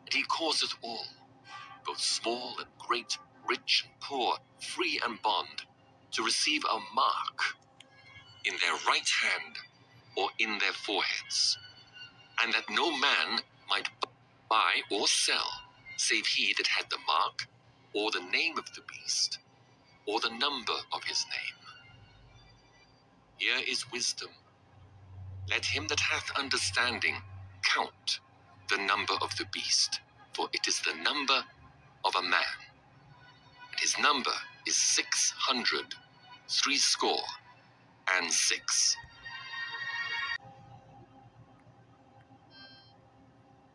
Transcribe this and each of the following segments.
And he causeth all, both small and great, rich and poor, free and bond, to receive a mark in their right hand or in their foreheads, and that no man might buy or sell, save he that had the mark, or the name of the beast, or the number of his name. Here is wisdom. Let him that hath understanding count the number of the beast, for it is the number of a man, and his number is 666.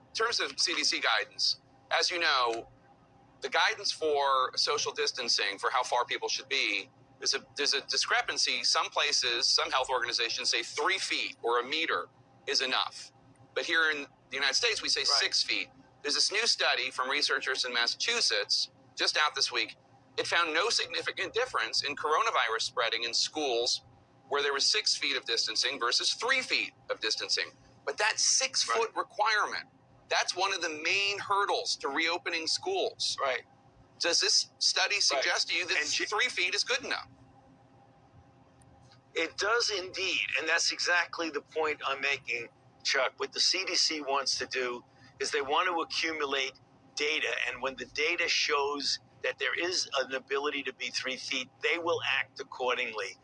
In terms of CDC guidance, as you know, the guidance for social distancing, for how far people should be, there's a discrepancy. Some places, some health organizations say 3 feet or a meter is enough. But here in the United States, we say 6 feet. There's this new study from researchers in Massachusetts, just out this week. It found no significant difference in coronavirus spreading in schools where there was 6 feet of distancing versus 3 feet of distancing. But that 6-foot requirement, that's one of the main hurdles to reopening schools. Right. Does this study suggest to you that 3 feet is good enough? It does indeed, and that's exactly the point I'm making, Chuck. What the CDC wants to do is they want to accumulate data, and when the data shows that there is an ability to be 3 feet, they will act accordingly.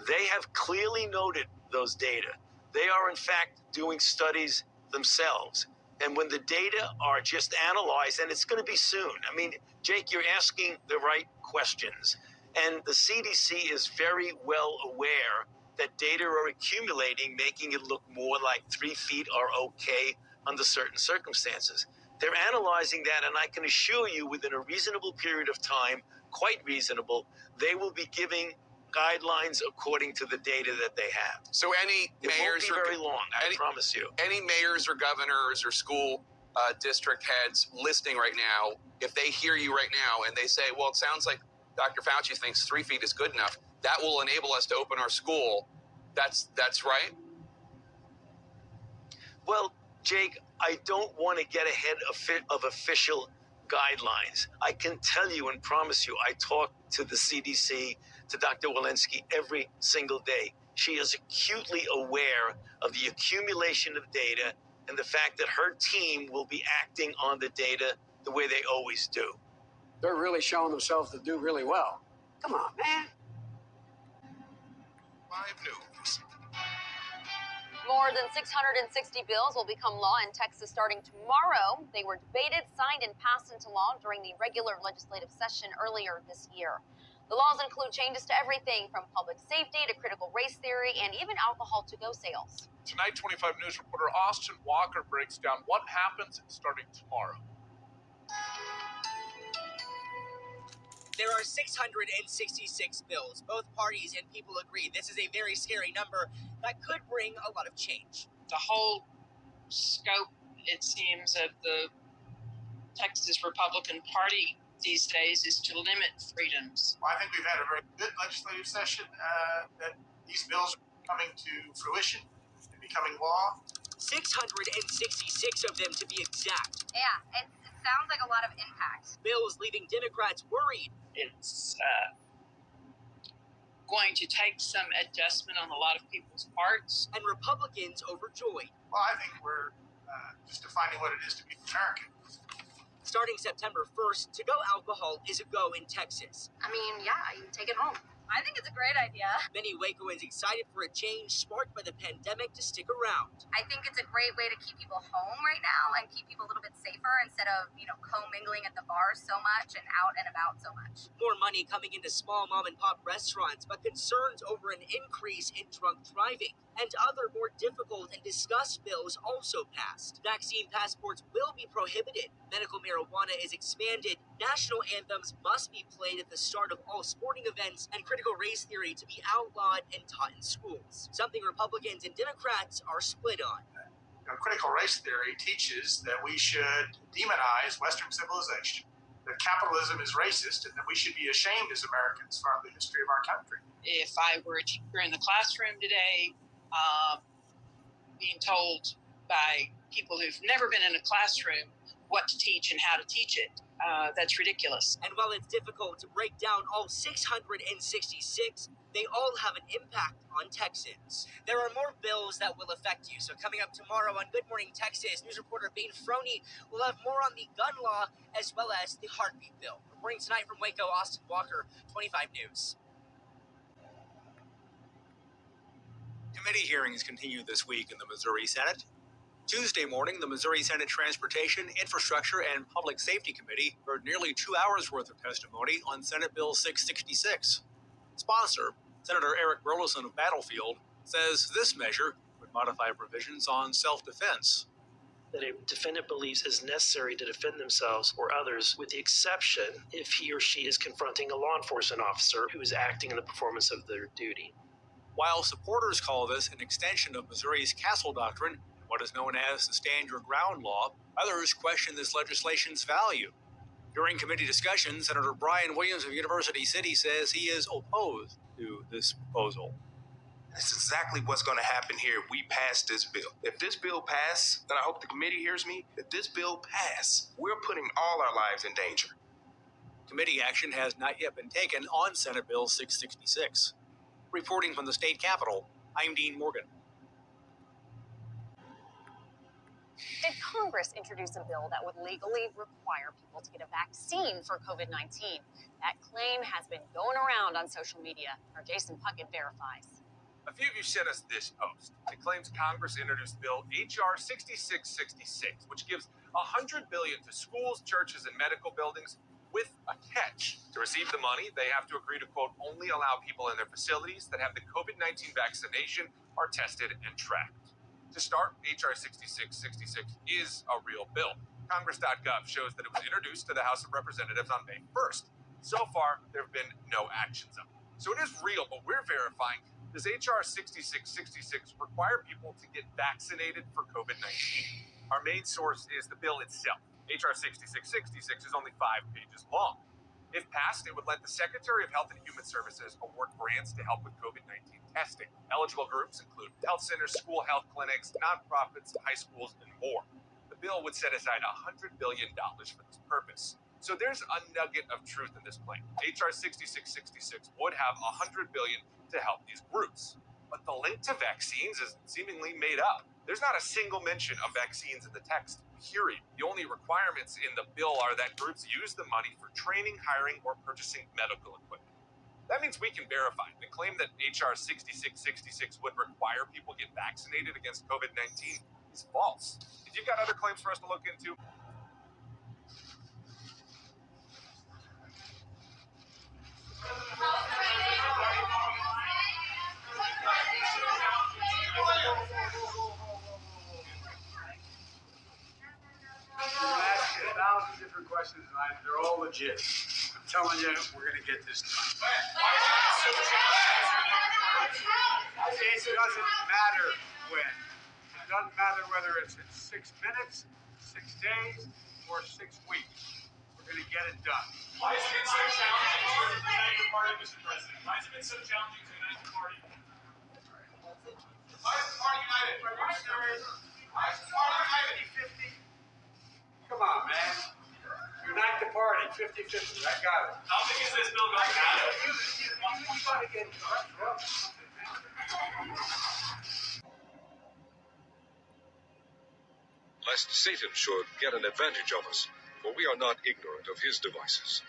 They have clearly noted those data. They are, in fact, doing studies themselves. And when the data are just analyzed, and it's going to be soon. I mean, Jake, you're asking the right questions. And the CDC is very well aware that data are accumulating, making it look more like 3 feet are okay under certain circumstances. They're analyzing that, and I can assure you within a reasonable period of time, quite reasonable, they will be giving guidelines according to the data that they have. So any mayors it won't be very long, I promise you. Any mayors or governors or school district heads listening right now, if they hear you right now and they say, well, it sounds like Dr. Fauci thinks 3 feet is good enough, that will enable us to open our school. That's right? Well, Jake, I don't want to get ahead of official guidelines. I can tell you and promise you, I talk to the CDC, to Dr. Walensky every single day. She is acutely aware of the accumulation of data and the fact that her team will be acting on the data the way they always do. They're really showing themselves to do really well. Come on, man. 5 News. More than 660 bills will become law in Texas starting tomorrow. They were debated, signed, and passed into law during the regular legislative session earlier this year. The laws include changes to everything from public safety to critical race theory and even alcohol to-go sales. Tonight, 25 News reporter Austin Walker breaks down what happens starting tomorrow. There are 666 bills. Both parties and people agree this is a very scary number that could bring a lot of change. The whole scope, it seems, of the Texas Republican Party these days is to limit freedoms. Well, I think we've had a very good legislative session, that these bills are coming to fruition and becoming law. 666 of them to be exact. Yeah, it sounds like a lot of impact. Bills leaving Democrats worried. It's going to take some adjustment on a lot of people's parts. And Republicans overjoyed. Well, I think we're just defining what it is to be American. Starting September 1st, to-go alcohol is a go in Texas. I mean, yeah, you take it home. I think it's a great idea. Many Wacoans excited for a change sparked by the pandemic to stick around. I think it's a great way to keep people home right now and keep people a little bit safer instead of, commingling at the bars so much and out and about so much. More money coming into small mom-and-pop restaurants, but concerns over an increase in drunk driving. And other more difficult and discussed bills also passed. Vaccine passports will be prohibited. Medical marijuana is expanded. National anthems must be played at the start of all sporting events, and critical race theory to be outlawed and taught in schools. Something Republicans and Democrats are split on. Critical race theory teaches that we should demonize Western civilization, that capitalism is racist, and that we should be ashamed as Americans for the history of our country. If I were a teacher in the classroom today, being told by people who've never been in a classroom what to teach and how to teach it. That's ridiculous. And while it's difficult to break down all 666, they all have an impact on Texans. There are more bills that will affect you. So coming up tomorrow on Good Morning Texas, news reporter Bean Froney will have more on the gun law as well as the heartbeat bill. Reporting tonight from Waco, Austin Walker, 25 News. Committee hearings continue this week in the Missouri Senate. Tuesday morning, the Missouri Senate Transportation, Infrastructure, and Public Safety Committee heard nearly 2 hours worth of testimony on Senate Bill 666. Sponsor, Senator Eric Burleson of Battlefield, says this measure would modify provisions on self-defense. That a defendant believes is necessary to defend themselves or others, with the exception if he or she is confronting a law enforcement officer who is acting in the performance of their duty. While supporters call this an extension of Missouri's Castle Doctrine, what is known as the Stand Your Ground Law, others question this legislation's value. During committee discussion, Senator Brian Williams of University City says he is opposed to this proposal. That's exactly what's going to happen here if we pass this bill. If this bill passes, and I hope the committee hears me, if this bill passes, we're putting all our lives in danger. Committee action has not yet been taken on Senate Bill 666. Reporting from the state capitol, I'm Dean Morgan. Did Congress introduce a bill that would legally require people to get a vaccine for COVID-19? That claim has been going around on social media. Our Jason Puckett verifies. A few of you sent us this post. It claims Congress introduced Bill H.R. 6666, which gives $100 billion to schools, churches, and medical buildings, with a catch. To receive the money, they have to agree to, quote, only allow people in their facilities that have the COVID-19 vaccination are tested and tracked. To start, H.R. 6666 is a real bill. Congress.gov shows that it was introduced to the House of Representatives on May 1st. So far, there have been no actions of it. So it is real, but we're verifying, does H.R. 6666 require people to get vaccinated for COVID-19? Our main source is the bill itself. H.R. 6666 is only 5 pages long. If passed, it would let the Secretary of Health and Human Services award grants to help with COVID-19 testing. Eligible groups include health centers, school health clinics, nonprofits, high schools, and more. The bill would set aside $100 billion for this purpose. So there's a nugget of truth in this claim. H.R. 6666 would have $100 billion to help these groups. But the link to vaccines is seemingly made up. There's not a single mention of vaccines in the text, period. The only requirements in the bill are that groups use the money for training, hiring, or purchasing medical equipment. That means we can verify the claim that H.R. 6666 would require people get vaccinated against COVID-19 is false. If you've got other claims for us to look into, different questions tonight. They're all legit. I'm telling you, we're going to get this done. It doesn't matter when. It doesn't matter whether it's in 6 minutes, 6 days, or 6 weeks. We're going to get it done. Why has it been so challenging to unite the party, Mr. President? Why has it been so challenging to unite the party? Why is the party united? Why is the party united? 50-50. Come on, man. Unite the party. 50-50. I got it. How big is this bill going to be? You got to get lest Satan should get an advantage of us, for we are not ignorant of his devices.